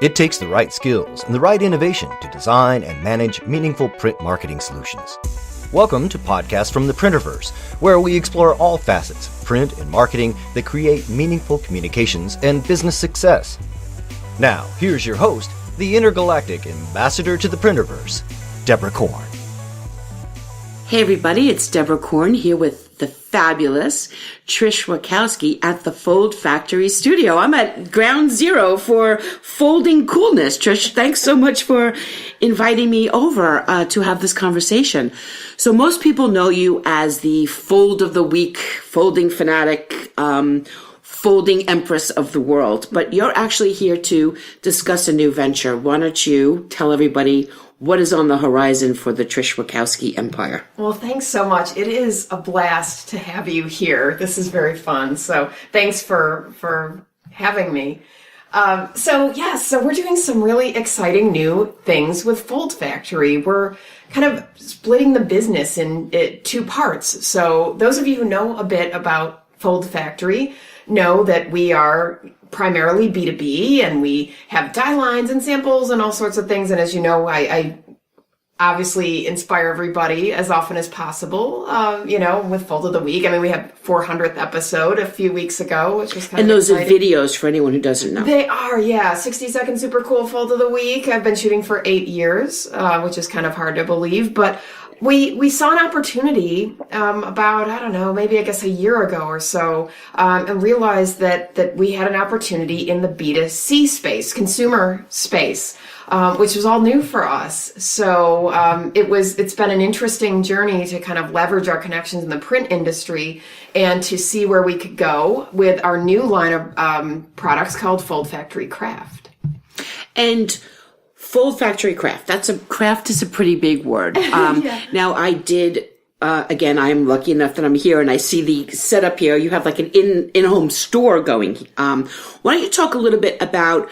It takes the right skills and the right innovation to design and manage meaningful print marketing solutions. Welcome to Podcast from the Printerverse, where we explore all facets of print and marketing that create meaningful communications and business success. Now, here's your host, the intergalactic ambassador to the Printerverse, Deborah Korn. Hey everybody, it's Deborah Korn here with the fabulous Trish Witkowski at the Foldfactory studio. I'm at ground zero for folding coolness. Trish, thanks so much for inviting me over to have this conversation. So most people know you as the Fold of the Week, Folding Fanatic, Folding Empress of the world, but you're actually here to discuss a new venture. Why don't you tell everybody what is on the horizon for the Trish Witkowski empire? Well, thanks so much. It is a blast to have you here. This is very fun. So thanks for having me. So we're doing some really exciting new things with Foldfactory. We're kind of splitting the business in two parts. So those of you who know a bit about Foldfactory know that we are primarily B2B, and we have die lines and samples and all sorts of things. And as you know, I obviously inspire everybody as often as possible, with Fold of the Week. I mean, we had 400th episode a few weeks ago, which was kind of exciting. And those are videos for anyone who doesn't know. They are, yeah. 60-second super cool Fold of the Week. I've been shooting for 8 years, which is kind of hard to believe, but we saw an opportunity about, a year ago or so, and realized that we had an opportunity in the B2C space, consumer space, which was all new for us. So it's been an interesting journey to kind of leverage our connections in the print industry and to see where we could go with our new line of products called Foldfactory CRAFT. And Foldfactory CRAFT. Craft is a pretty big word. Yeah. Now I did, again, I'm lucky enough that I'm here and I see the setup here. You have like an in-home store going. Why don't you talk a little bit about,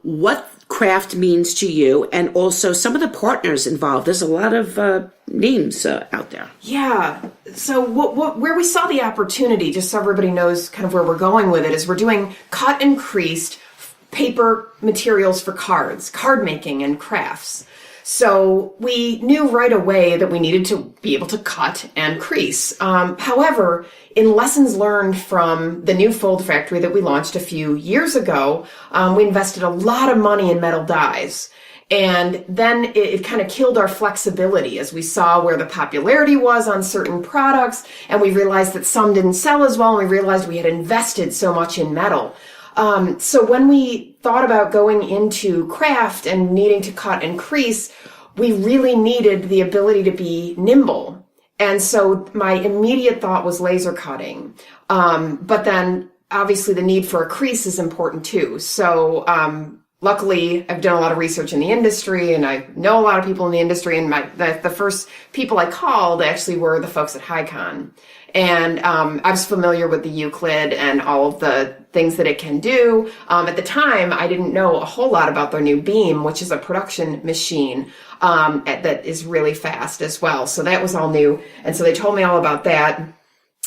what craft means to you and also some of the partners involved. There's a lot of, names out there. Yeah. So where we saw the opportunity, just so everybody knows kind of where we're going with it, is we're doing cut and creased paper materials for cards, card making and crafts. So we knew right away that we needed to be able to cut and crease. However, in lessons learned from the new Foldfactory that we launched a few years ago, we invested a lot of money in metal dies. And then it kind of killed our flexibility as we saw where the popularity was on certain products. And we realized that some didn't sell as well. And we realized we had invested so much in metal. So when we thought about going into craft and needing to cut and crease, we really needed the ability to be nimble. And so my immediate thought was laser cutting. But then obviously the need for a crease is important too. So, luckily I've done a lot of research in the industry and I know a lot of people in the industry, and the first people I called actually were the folks at Highcon. And I was familiar with the Euclid and all of the things that it can do. At the time, I didn't know a whole lot about their new Beam, which is a production machine that is really fast as well. So that was all new. And so they told me all about that.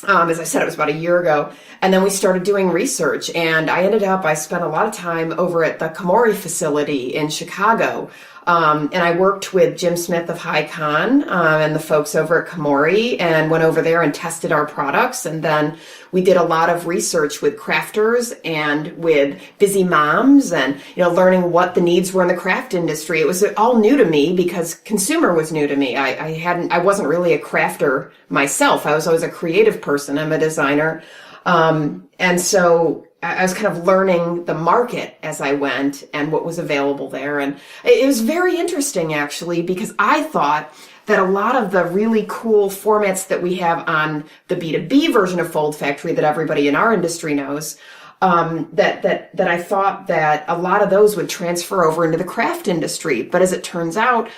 As I said, it was about a year ago. And then we started doing research. And I spent a lot of time over at the Komori facility in Chicago. And I worked with Jim Smith of Highcon and the folks over at Komori, and went over there and tested our products. And then we did a lot of research with crafters and with busy moms, and learning what the needs were in the craft industry. It was all new to me because consumer was new to me. I wasn't really a crafter myself. I was always a creative person. I'm a designer. And so I was kind of learning the market as I went and what was available there. And it was very interesting, actually, because I thought that a lot of the really cool formats that we have on the B2B version of Foldfactory that everybody in our industry knows, that I thought that a lot of those would transfer over into the craft industry. But as it turns out,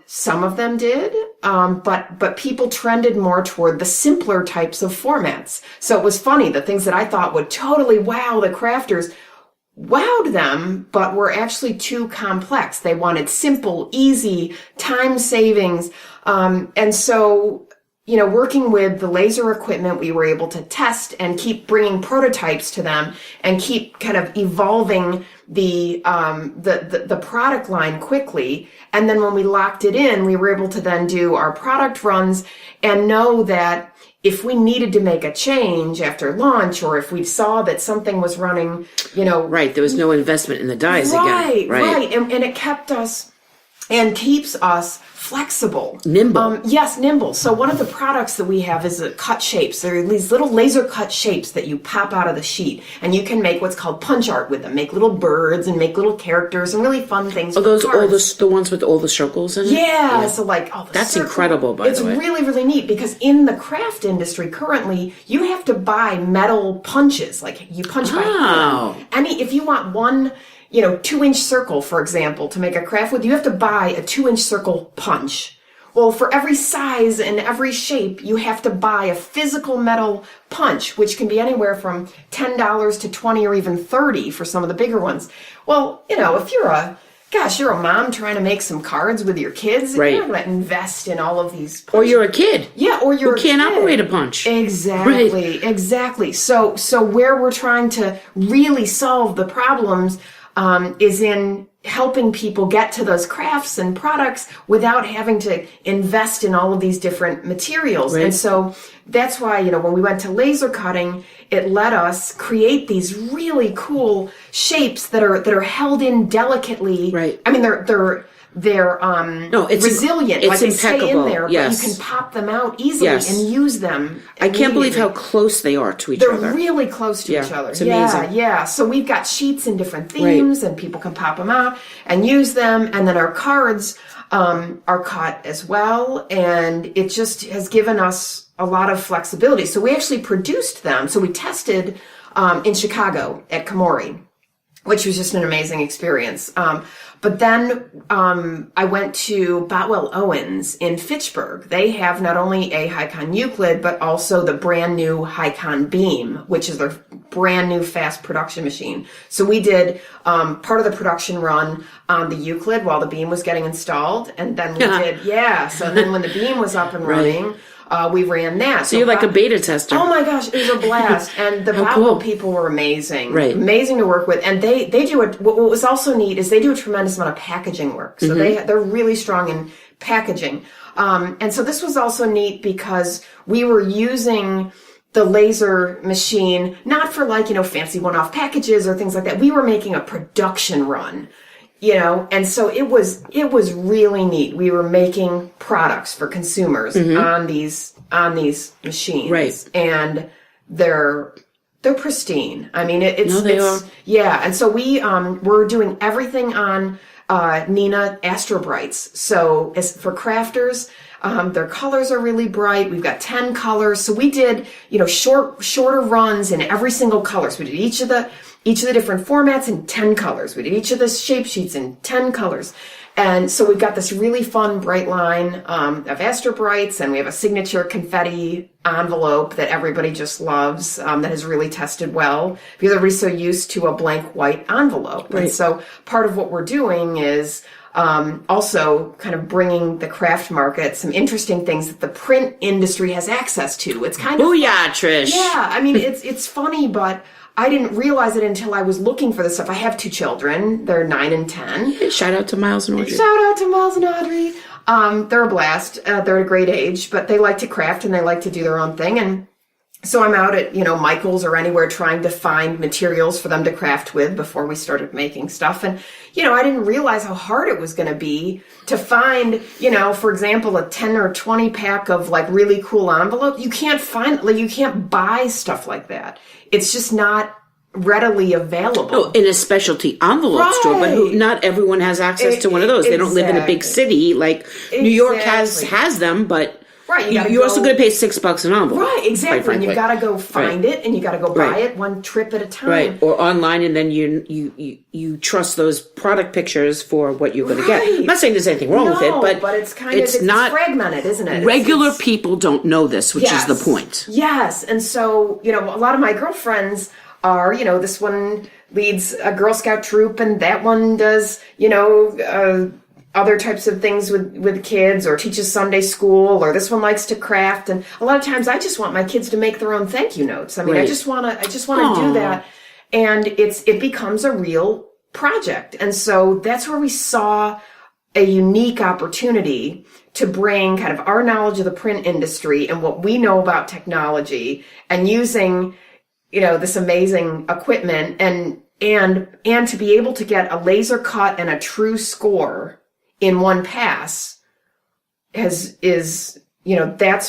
some of them did, but people trended more toward the simpler types of formats. So it was funny, the things that I thought would totally wow the crafters wowed them, but were actually too complex. They wanted simple, easy, time savings. And so, working with the laser equipment, we were able to test and keep bringing prototypes to them and keep kind of evolving the product line quickly. And then when we locked it in, we were able to then do our product runs and know that if we needed to make a change after launch, or if we saw that something was running, Right, there was no investment in the dies again. Right. And it kept us and keeps us flexible. Nimble. Yes, nimble. So one of the products that we have is cut shapes. There are these little laser cut shapes that you pop out of the sheet, and you can make what's called punch art with them. Make little birds and make little characters and really fun things. Are those all the ones with all the circles in it? Yeah. So that's incredible, by the way. It's really, really neat because in the craft industry currently, you have to buy metal punches. Like you punch by hand. If you want one 2-inch circle, for example, to make a craft with, you have to buy a 2-inch circle punch. Well, for every size and every shape, you have to buy a physical metal punch, which can be anywhere from $10 to $20 or even $30 for some of the bigger ones. Well, if you're a mom trying to make some cards with your kids, right. You're not going to invest in all of these punches. Or you're a kid. Yeah, or you're who can't operate a punch. Exactly, right. Exactly. So where we're trying to really solve the problems is in helping people get to those crafts and products without having to invest in all of these different materials. Right. And so that's why, when we went to laser cutting, it let us create these really cool shapes that are held in delicately. Right. I mean, they're resilient. It's they impeccable. Stay in there, yes. But you can pop them out easily and use them. I can't believe how close they are to each other. They're really close to each other. It's amazing. Yeah. So we've got sheets in different themes, and people can pop them out and use them. And then our cards are cut as well, and it just has given us a lot of flexibility. So we actually produced them. So we tested in Chicago at Komori, which was just an amazing experience. But then I went to Boutwell Owens in Fitchburg. They have not only a Highcon Euclid, but also the brand new Highcon Beam, which is their brand new fast production machine. So we did part of the production run on the Euclid while the Beam was getting installed. And then we so then when the Beam was up and running, we ran that. So you're like a beta tester. Oh my gosh, it was a blast. And the Boutwell people were amazing. Right. Amazing to work with. And they do what was also neat is they do a tremendous amount of packaging work. So they're really strong in packaging. And so this was also neat because we were using the laser machine, not for fancy one-off packages or things like that. We were making a production run. And so it was really neat. We were making products for consumers on these machines, right? And they're pristine. I mean, they are. Yeah. And so we're doing everything on Neenah Astro Brights. So as for crafters, their colors are really bright. We've got 10 colors. So we did shorter runs in every single color. So we did each of the different formats in 10 colors. We did each of the shape sheets in 10 colors. And so we've got this really fun, bright line of Astro Brights, and we have a signature confetti envelope that everybody just loves, that has really tested well, because everybody's so used to a blank white envelope. Right. And so part of what we're doing is also kind of bringing the craft market some interesting things that the print industry has access to. It's kind of... Oh, yeah, Trish. Yeah, I mean, it's funny, but... I didn't realize it until I was looking for this stuff. I have 2 children. They're 9 and 10. Shout out to Miles and Audrey. Shout out to Miles and Audrey. They're a blast. They're at a great age, but they like to craft and they like to do their own thing. And so I'm out at, Michael's or anywhere trying to find materials for them to craft with before we started making stuff. And, I didn't realize how hard it was going to be to find, for example, a 10 or 20 pack of really cool envelope. You can't you can't buy stuff like that. It's just not readily available. Oh, in a specialty envelope store, but not everyone has access to one of those. They don't live in a big city. New York has them, but you're also going to pay $6 an envelope. Right, exactly. And you got to go find it, and you got to go buy it one trip at a time. Right, or online, and then you trust those product pictures for what you're going to get. I'm not saying there's anything wrong with it, but it's it's not fragmented, isn't it? Regular people don't know this, which is the point. Yes, and so a lot of my girlfriends are this one leads a Girl Scout troop, and that one does other types of things with kids, or teaches Sunday school, or this one likes to craft. And a lot of times I just want my kids to make their own thank you notes. I mean, I just want to do that. And it becomes a real project. And so that's where we saw a unique opportunity to bring kind of our knowledge of the print industry and what we know about technology, and using, this amazing equipment and to be able to get a laser cut and a true score in one pass that's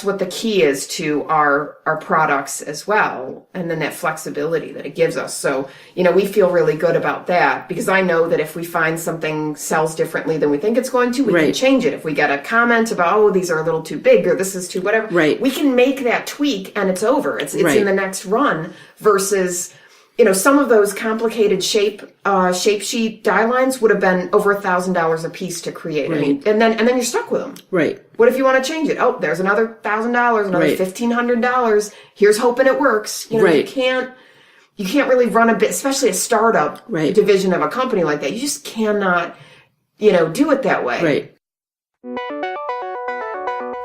what the key is to our products as well. And then that flexibility that it gives us. So, we feel really good about that, because I know that if we find something sells differently than we think it's going to, we can change it. If we get a comment about, these are a little too big, or this is too whatever, we can make that tweak and it's over. It's in the next run, versus, some of those complicated shape sheet die lines would have been over $1,000 a piece to create. I mean, and then you're stuck with them. Right. What if you want to change it? Oh, there's another $1,000, another $1,500. Here's hoping it works. You can't really run a bit, especially a startup division of a company like that. You just cannot, do it that way. Right.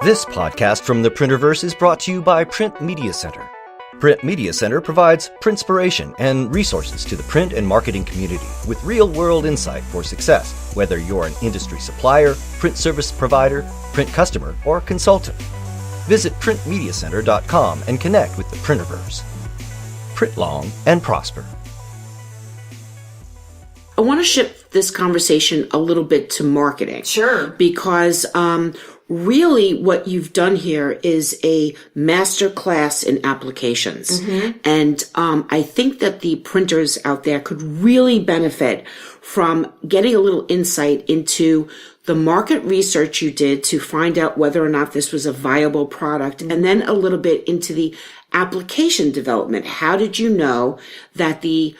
This podcast from the Printerverse is brought to you by Print Media Center. Print Media Center provides printspiration and resources to the print and marketing community with real-world insight for success, whether you're an industry supplier, print service provider, print customer, or consultant. Visit printmediacenter.com and connect with the Printerverse. Print long and prosper. I want to shift this conversation a little bit to marketing. Sure. Because really what you've done here is a master class in applications. Mm-hmm. And I think that the printers out there could really benefit from getting a little insight into the market research you did to find out whether or not this was a viable product, and then a little bit into the application development. How did you know that the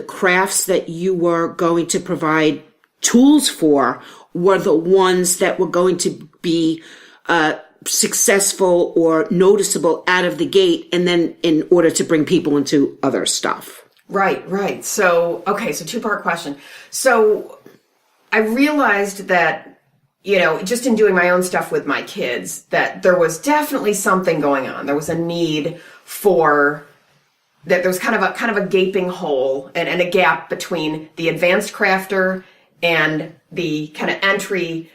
crafts that you were going to provide tools for were the ones that were going to be successful or noticeable out of the gate, and then in order to bring people into other stuff? Right. So, so two-part question. So I realized that, just in doing my own stuff with my kids, that there was definitely something going on. There was a need for that. There was kind of a gaping hole and a gap between the advanced crafter and the kind of entry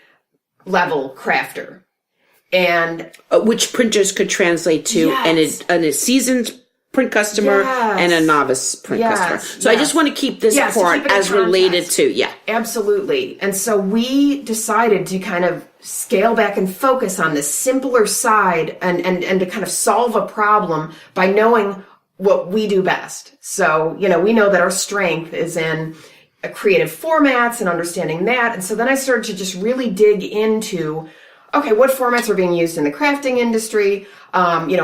level crafter, and which printers could translate to a seasoned print customer and a novice print customer. So I just want to keep this part as related to, Absolutely. And so we decided to kind of scale back and focus on the simpler side and to kind of solve a problem by knowing what we do best. So, we know that our strength is in creative formats and understanding that. And so then I started to just really dig into, what formats are being used in the crafting industry? Looking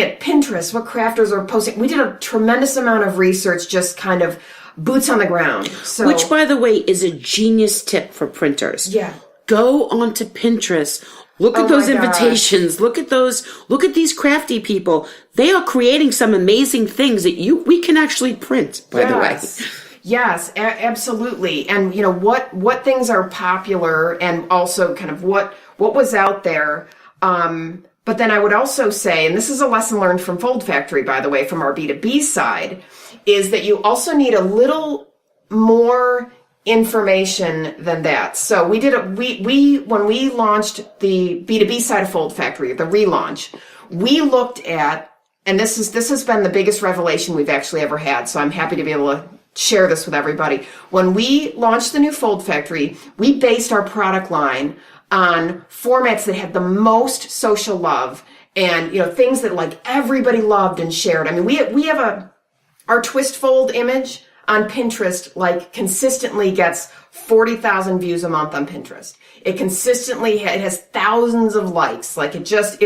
at Pinterest, what crafters are posting. We did a tremendous amount of research, just kind of boots on the ground. So, which, by the way, is a genius tip for printers. Yeah. Go onto Pinterest. Look at those invitations. Look at these crafty people. They are creating some amazing things that we can actually print, by the way. Yes, absolutely. And, what things are popular, and also kind of what was out there. But then I would also say, and this is a lesson learned from Foldfactory, by the way, from our B2B side, is that you also need a little more information than that. So we when we launched the B2B side of Foldfactory, the relaunch, we looked at, and this has been the biggest revelation we've actually ever had, so I'm happy to be able to share this with everybody. When we launched the new Foldfactory, we based our product line on formats that had the most social love, and things that like everybody loved and shared. I mean, we have our twist fold image on Pinterest, like, consistently gets 40,000 views a month on Pinterest. It consistently it has thousands of likes. Like, it's just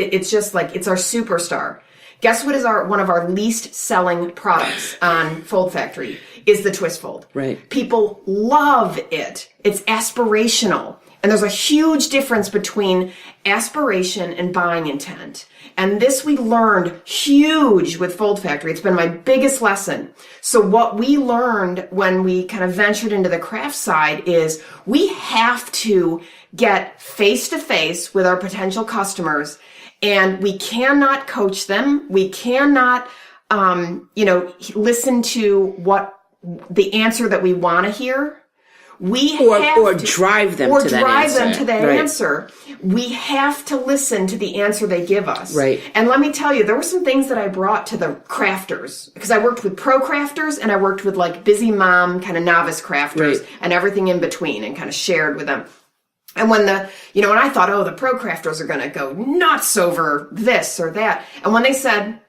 like, it's our superstar. Guess what is one of our least selling products on Foldfactory is the twist fold. Right. People love it. It's aspirational. And there's a huge difference between aspiration and buying intent. And this we learned huge with Foldfactory. It's been my biggest lesson. So what we learned when we kind of ventured into the craft side is we have to get face to face with our potential customers, and we cannot coach them. We cannot, listen to what the answer that we want to hear. Or drive them to that answer. We have to listen to the answer they give us. Right. And let me tell you, there were some things that I brought to the crafters, because I worked with pro crafters and I worked with like busy mom kind of novice crafters and everything in between, and kind of shared with them. And when when I thought, the pro crafters are going to go nuts over this or that. And when they said,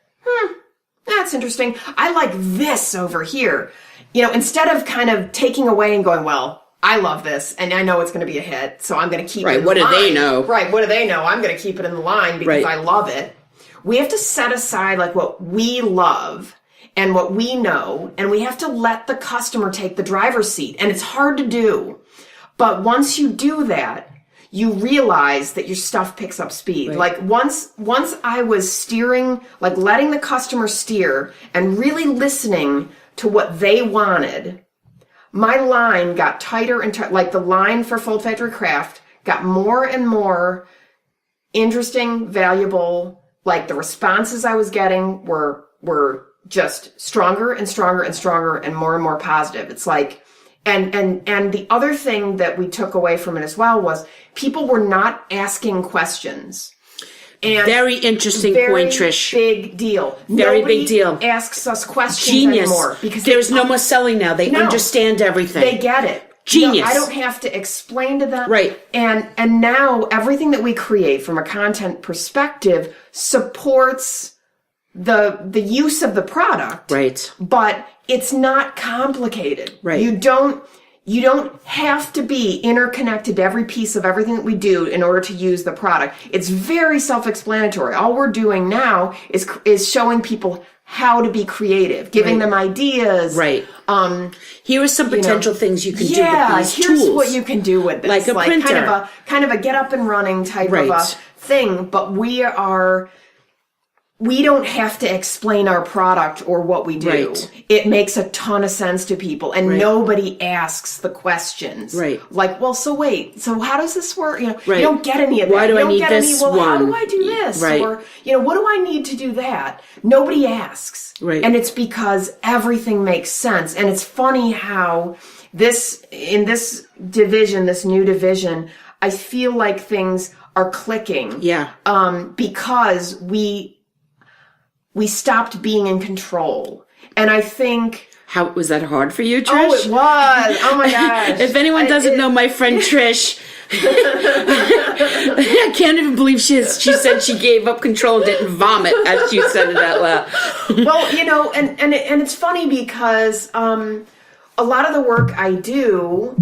that's interesting, I like this over here. Instead of kind of taking away and going, well, I love this and I know it's going to be a hit, so I'm going to keep it in the line. What do they know? Right, what do they know? I'm going to keep it in the line because I love it. We have to set aside like what we love and what we know, and we have to let the customer take the driver's seat. And it's hard to do. But once you do that, you realize that your stuff picks up speed. Right. Like once I was steering, like letting the customer steer and really listening to what they wanted, my line got tighter and like the line for Foldfactory CRAFT got more and more interesting, valuable. Like the responses I was getting were just stronger and stronger and stronger and more positive. It's like, and the other thing that we took away from it as well was people were not asking questions. And very interesting point, Trish. Big deal. Very Nobody big deal. Asks us questions anymore because there's no more selling now. They understand everything. They get it. Genius. I don't have to explain to them. Right. And now everything that we create from a content perspective supports the use of the product. Right. But it's not complicated. Right. You don't have to be interconnected to every piece of everything that we do in order to use the product. It's very self-explanatory. All we're doing now is showing people how to be creative, giving them ideas. Right. Here are some potential things you can do with these here's tools. What you can do with this. Like a printer. Kind of a get up and running type of a thing, but we don't have to explain our product or what we do. Right. It makes a ton of sense to people, and nobody asks the questions. Right. Like, well, so wait, so how does this work? You Right. don't get any of that. Why do you I don't need get this any, well, how one? do I do this? Right. Or, what do I need to do that? Nobody asks. Right. And it's because everything makes sense. And it's funny how in this division, this new division, I feel like things are clicking. Yeah. Because we stopped being in control. And I think... How was that hard for you, Trish? Oh, it was. Oh my gosh. If anyone doesn't know my friend Trish, I can't even believe she said she gave up control and didn't vomit as she said it out loud. Well, and it's funny because a lot of the work I do,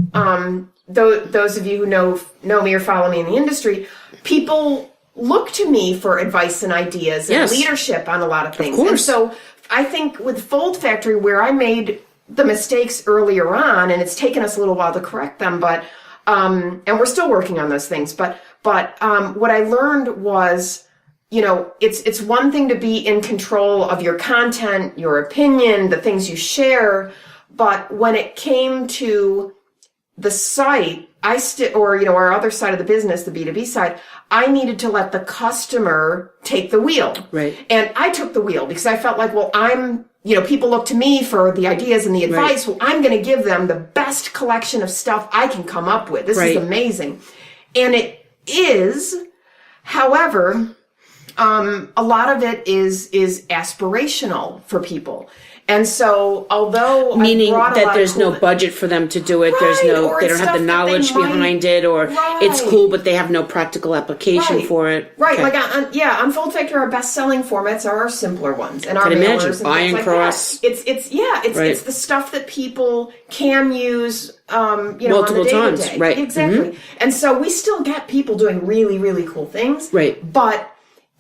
those of you who know me or follow me in the industry, people look to me for advice and ideas and leadership on a lot of things. Of course. And so I think with Foldfactory, where I made the mistakes earlier on, and it's taken us a little while to correct them, but and we're still working on those things. But what I learned was, it's one thing to be in control of your content, your opinion, the things you share, but when it came to the site, our other side of the business, the B2B side, I needed to let the customer take the wheel. Right. And I took the wheel because I felt like, well, people look to me for the ideas and the advice. Right. Well, I'm going to give them the best collection of stuff I can come up with. This is amazing. And it is, however, a lot of it is aspirational for people. And so, although meaning that there's no budget for them to do it, they don't have the knowledge behind it, or it's cool, but they have no practical application for it. Right, okay. On Foldfactory, our best-selling formats are our simpler ones, and our mailers and buy and like cross. That. It's the stuff that people can use, multiple on the times, right? Exactly. Mm-hmm. And so we still get people doing really, really cool things, right? But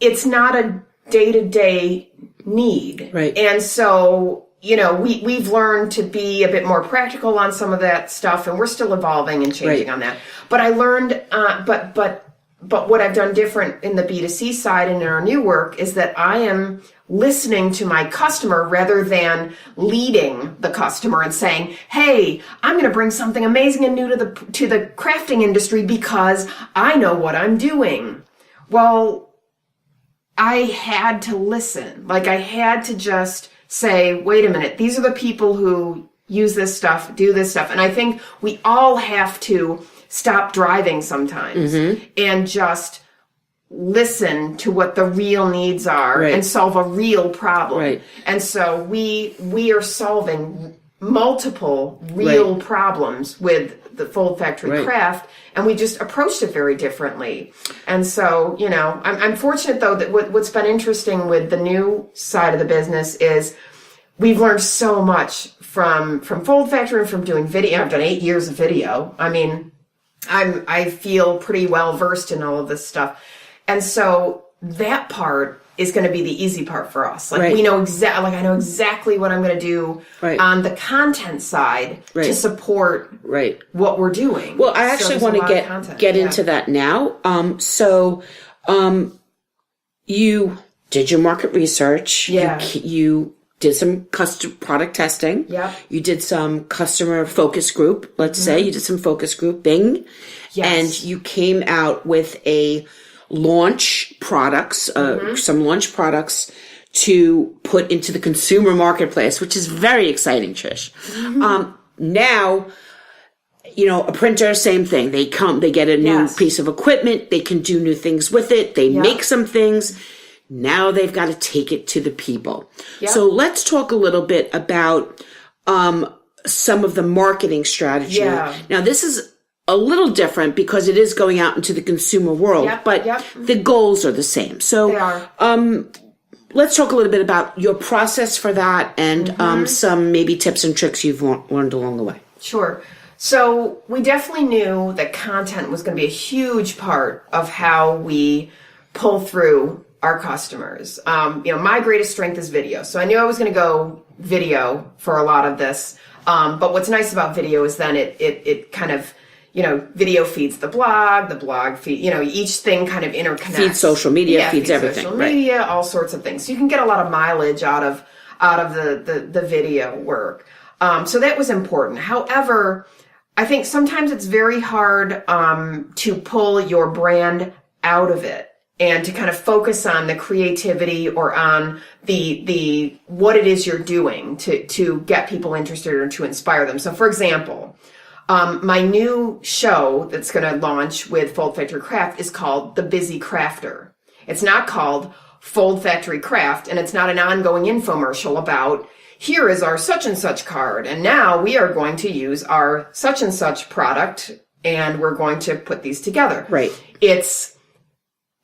it's not a day-to-day need. Right. And so, we've learned to be a bit more practical on some of that stuff, and we're still evolving and changing on that. But I learned, but what I've done different in the B2C side and in our new work is that I am listening to my customer rather than leading the customer and saying, hey, I'm going to bring something amazing and new to the crafting industry because I know what I'm doing. Well, I had to listen. Like, I had to just say, wait a minute, these are the people who use this stuff, do this stuff. And I think we all have to stop driving sometimes and just listen to what the real needs are and solve a real problem. Right. And so we are solving multiple real problems with the Foldfactory CRAFT, and we just approached it very differently. And so, I'm fortunate though that what's been interesting with the new side of the business is we've learned so much from Foldfactory and from doing video. I've done 8 years of video. I mean, I feel pretty well versed in all of this stuff. And so that part is going to be the easy part for us. Like, we know I know exactly what I'm going to do on the content side to support what we're doing. Well, I actually want to get into that now. You did your market research. Yeah. You did some custom product testing. Yeah. You did some customer focus group. Let's say you did some focus grouping. Yes. And you came out with a launch products, some launch products to put into the consumer marketplace, which is very exciting, Trish. Now, a printer, same thing. They get a new piece of equipment. They can do new things with it. They make some things. Now they've got to take it to the people. Yep. So let's talk a little bit about some of the marketing strategy. Yeah. Now, this is a little different because it is going out into the consumer world, but the goals are the same. So they are. Let's talk a little bit about your process for that and some maybe tips and tricks you've learned along the way. Sure. So we definitely knew that content was going to be a huge part of how we pull through our customers. My greatest strength is video. So I knew I was going to go video for a lot of this. But what's nice about video is then it kind of, video feeds the blog feed, each thing kind of interconnects. Feeds social media, feeds everything. Social media, all sorts of things. So you can get a lot of mileage out of the video work. So that was important. However, I think sometimes it's very hard to pull your brand out of it and to kind of focus on the creativity or on the what it is you're doing to get people interested or to inspire them. So for example, my new show that's going to launch with Foldfactory CRAFT is called The Busy Crafter. It's not called Foldfactory CRAFT, and it's not an ongoing infomercial about, here is our such and such card, and now we are going to use our such and such product, and we're going to put these together. Right.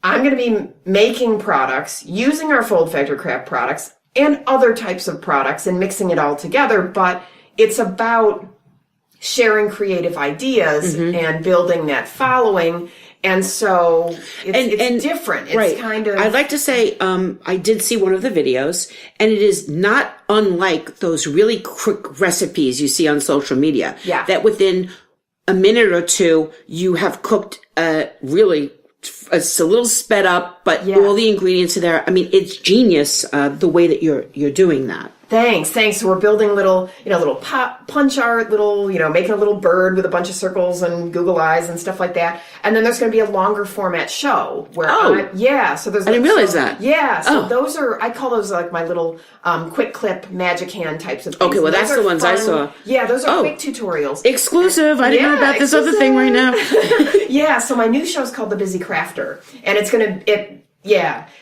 I'm going to be making products, using our Foldfactory CRAFT products, and other types of products, and mixing it all together, but it's about sharing creative ideas and building that following. And so it's different. It's kind of... I'd like to say, I did see one of the videos, and it is not unlike those really quick recipes you see on social media. Yeah. That within a minute or two, you have cooked it's a little sped up, but all the ingredients are there. I mean, it's genius, the way that you're doing that. Thanks. So we're building little punch art, making a little bird with a bunch of circles and Google eyes and stuff like that. And then there's going to be a longer format show where so there's I didn't realize that. Yeah. So those are, I call those like my little quick clip magic hand types of things. Okay, well that's the ones I saw. Yeah, those are quick tutorials. Exclusive. I didn't know about this other thing right now. Yeah, so my new show is called The Busy Crafter, and it's going to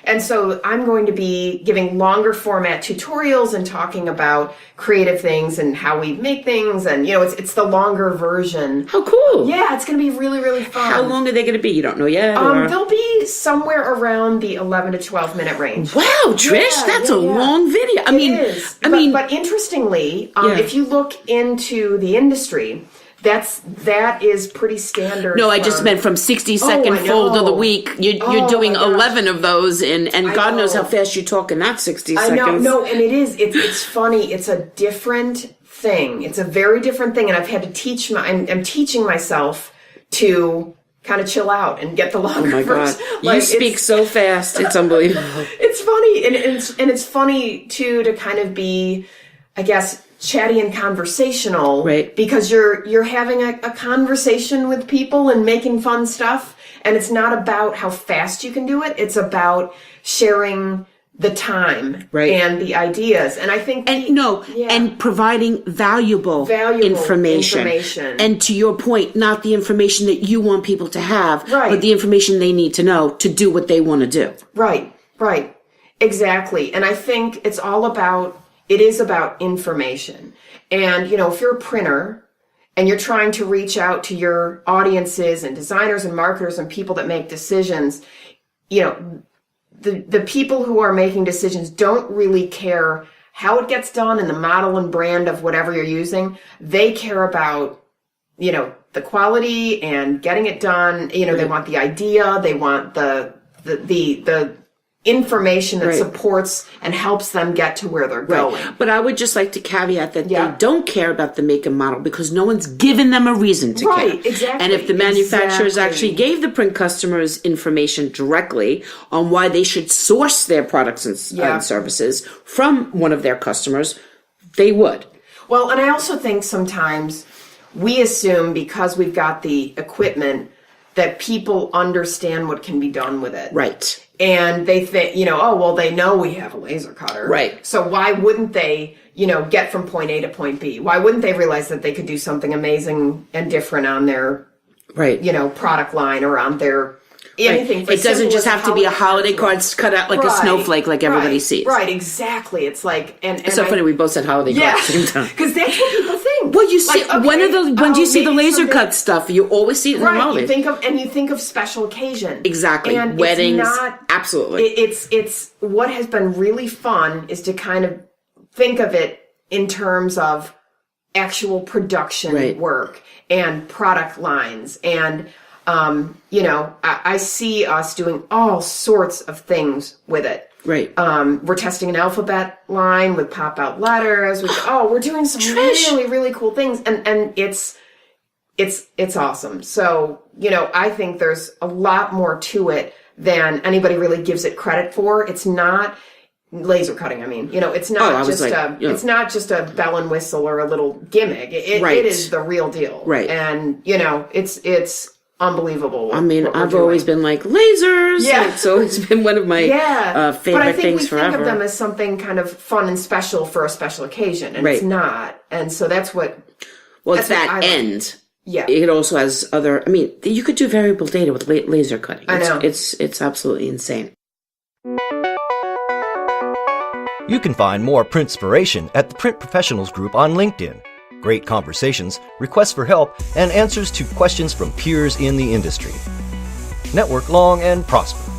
and so I'm going to be giving longer format tutorials and talking about creative things and how we make things, and it's the longer version. How cool! Yeah, it's going to be really, really fun. How long are they going to be? You don't know yet. They'll be somewhere around the 11 to 12 minute range. Wow, Trish, that's a long video. It is. But interestingly, if you look into the industry, that is pretty standard. No, I just meant from 60-second fold of the week. You're doing 11 of those, and God knows how fast you talk in that 60 seconds. I know, no, and it's funny. It's a different thing. It's a very different thing, and I've had to teach I'm teaching myself to kind of chill out and get the longer verse. Oh my God. You speak so fast. It's unbelievable. It's funny. And it's funny, too, to kind of be, I guess, chatty and conversational. Right. Because you're having a conversation with people and making fun stuff. And it's not about how fast you can do it. It's about sharing the time and the ideas. And I think and providing valuable information. And to your point, not the information that you want people to have, but the information they need to know to do what they want to do. Right. Exactly. And I think it is about information. And, if you're a printer and you're trying to reach out to your audiences and designers and marketers and people that make decisions, the people who are making decisions don't really care how it gets done and the model and brand of whatever you're using. They care about, the quality and getting it done. They want the idea. They want the information that supports and helps them get to where they're going. But I would just like to caveat that they don't care about the make and model because no one's given them a reason to care. Exactly. And if the manufacturers actually gave the print customers information directly on why they should source their products and services from one of their customers, they would. Well, and I also think sometimes we assume because we've got the equipment that people understand what can be done with it. Right. And they think, they know we have a laser cutter. Right. So why wouldn't they, get from point A to point B? Why wouldn't they realize that they could do something amazing and different on their, product line or on their anything? It doesn't just have to be a holiday card cut out like a snowflake like everybody sees. Right, exactly. It's like, and it's so funny we both said holiday cards at the same time. Because that's what people think. Well, you see, when do you see the laser cut stuff? You always see it in the holidays. You think of special occasion. Exactly. And weddings. Absolutely. It's what has been really fun is to kind of think of it in terms of actual production work and product lines. And, I see us doing all sorts of things with it. Right. We're testing an alphabet line with pop-out letters. We're doing some really, really cool things. And it's awesome. So, I think there's a lot more to it than anybody really gives it credit for. It's not laser cutting. I mean, it's not it's not just a bell and whistle or a little gimmick. It is the real deal. Right. And, it's unbelievable. I mean, I've always been like lasers. Yeah. It's always been one of my favorite things forever. But I think we think of them as something kind of fun and special for a special occasion, and it's not. And so that's what. Well, it's that end. Yeah. It also has other. I mean, you could do variable data with laser cutting. I know. It's absolutely insane. You can find more Printspiration at the Print Professionals group on LinkedIn. Great conversations, requests for help, and answers to questions from peers in the industry. Network long and prosper.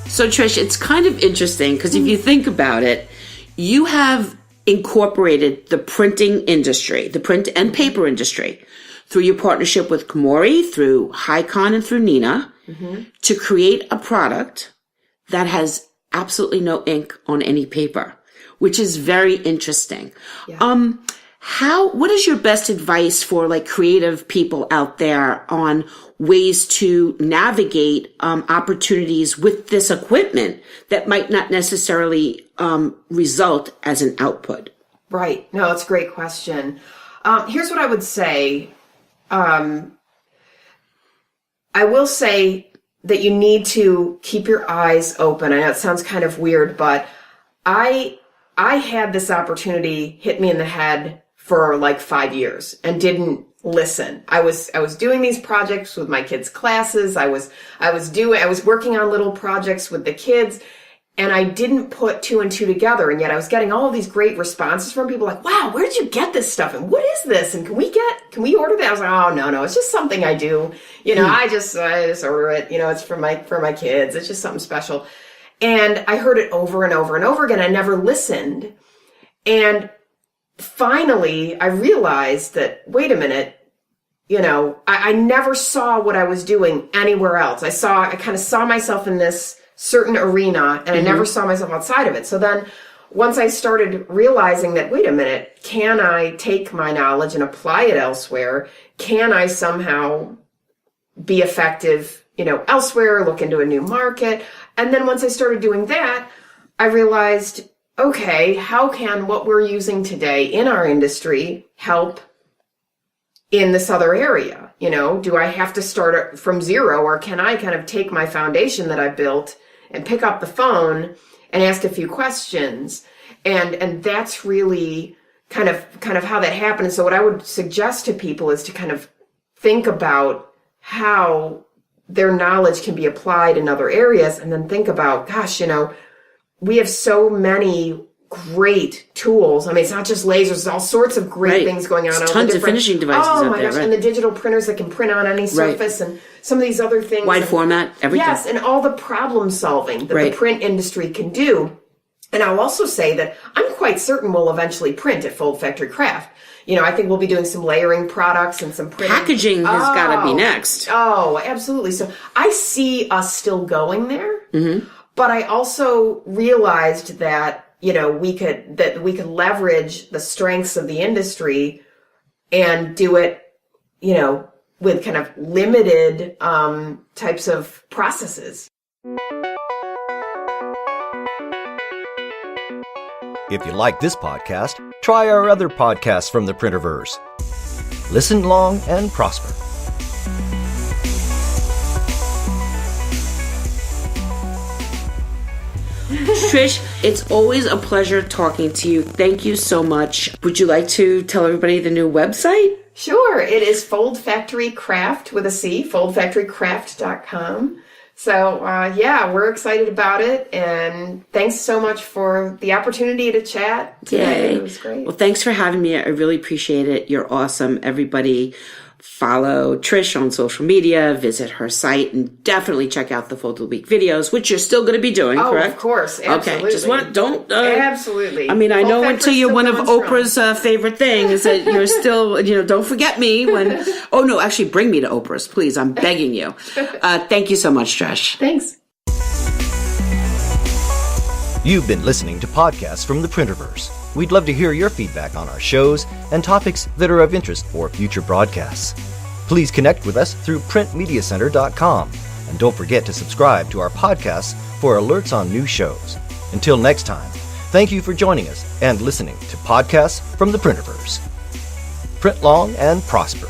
So, Trish, it's kind of interesting because if you think about it, you have incorporated the printing industry, the print and paper industry, through your partnership with Komori, through Highcon, and through Neenah, to create a product that has absolutely no ink on any paper, which is very interesting. Yeah. What is your best advice for like creative people out there on ways to navigate opportunities with this equipment that might not necessarily result as an output? Right. No, it's a great question. Here's what I would say. I will say that you need to keep your eyes open. I know it sounds kind of weird, but I had this opportunity hit me in the head for like 5 years and didn't listen. I was doing these projects with my kids' classes. I was working on little projects with the kids, and I didn't put two and two together. And yet I was getting all of these great responses from people like, wow, where did you get this stuff? And what is this? And can we order that? I was like, oh, no, it's just something I do. I just order it. It's for my kids. It's just something special. And I heard it over and over and over again. I never listened. And finally I realized that, wait a minute, I never saw what I was doing anywhere else. I kind of saw myself in this certain arena, and I never saw myself outside of it. So then once I started realizing that, wait a minute, can I take my knowledge and apply it elsewhere? Can I somehow be effective, elsewhere, look into a new market? And then once I started doing that, I realized, okay, how can what we're using today in our industry help in this other area? Do I have to start from zero, or can I kind of take my foundation that I built and pick up the phone and ask a few questions? And that's really kind of how that happened. So what I would suggest to people is to kind of think about how their knowledge can be applied in other areas, and then think about, gosh, we have so many great tools. I mean, it's not just lasers, there's all sorts of great things going on. There's tons of finishing devices out there. And the digital printers that can print on any surface, and some of these other things. Wide format, everything. Yes, and all the problem solving that the print industry can do. And I'll also say that I'm quite certain we'll eventually print at Foldfactory CRAFT. I think we'll be doing some layering products and some printing. Packaging has got to be next. Oh, absolutely. So I see us still going there. Mm-hmm. But I also realized that, we could leverage the strengths of the industry and do it, with kind of limited types of processes. If you like this podcast, try our other podcasts from the Printerverse. Listen long and prosper. Trish, it's always a pleasure talking to you. Thank you so much. Would you like to tell everybody the new website? Sure. It is Foldfactory CRAFT with a C, foldfactorycraft.com. So, we're excited about it. And thanks so much for the opportunity to chat today. Yay. It was great. Well, thanks for having me. I really appreciate it. You're awesome. Everybody follow Trish on social media, visit her site, and definitely check out the Fold of the Week videos, which you're still going to be doing, correct? Of course. Absolutely. Okay. Don't... absolutely. I mean, I know until you're one of strong. Oprah's favorite things that you're still, don't forget me when... Oh, no, actually bring me to Oprah's, please. I'm begging you. Thank you so much, Trish. Thanks. You've been listening to podcasts from the Printerverse. We'd love to hear your feedback on our shows and topics that are of interest for future broadcasts. Please connect with us through printmediacenter.com, and don't forget to subscribe to our podcasts for alerts on new shows. Until next time, thank you for joining us and listening to podcasts from the Printerverse. Print long and prosper.